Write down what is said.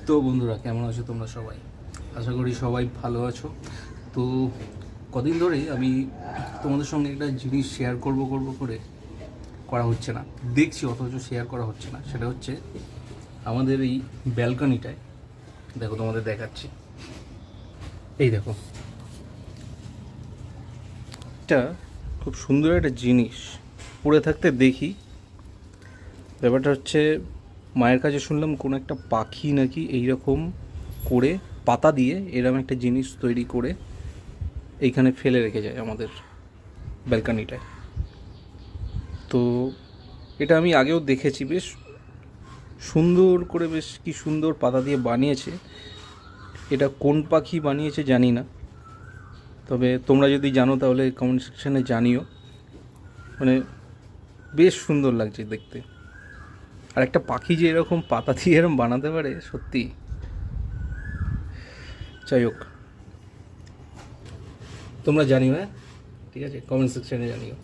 তো বন্ধুরা, কেমন আছো তোমরা সবাই? আশা করি সবাই ভালো আছো। তো কদিন ধরেই আমি তোমাদের সঙ্গে একটা জিনিস শেয়ার করব করে করা হচ্ছে না, দেখছি অথচ শেয়ার করা হচ্ছে না। সেটা হচ্ছে আমাদের এই ব্যালকনিটায়, দেখো তোমাদের দেখাচ্ছি, এই দেখো, এটা খুব সুন্দর একটা জিনিস পড়ে থাকতে দেখি। ব্যাপারটা হচ্ছে, মায়ের কাছে শুনলাম কোনো একটা পাখি নাকি এইরকম করে পাতা দিয়ে এরকম একটা জিনিস তৈরি করে এইখানে ফেলে রেখে যায় আমাদের ব্যালকানিটায়। তো এটা আমি আগেও দেখেছি, বেশ সুন্দর করে, বেশ কি সুন্দর পাতা দিয়ে বানিয়েছে। এটা কোন পাখি বানিয়েছে জানি না, তবে তোমরা যদি জানো তাহলে কমেন্ট সেকশানে জানিও। মানে বেশ সুন্দর লাগছে দেখতে। আর একটা পাখি যে এরকম পাতা দিয়ে এরকম বানাতে পারে, সত্যি। যাই হোক, তোমরা জানিও, হ্যাঁ, ঠিক আছে, কমেন্ট সেকশানে জানিও।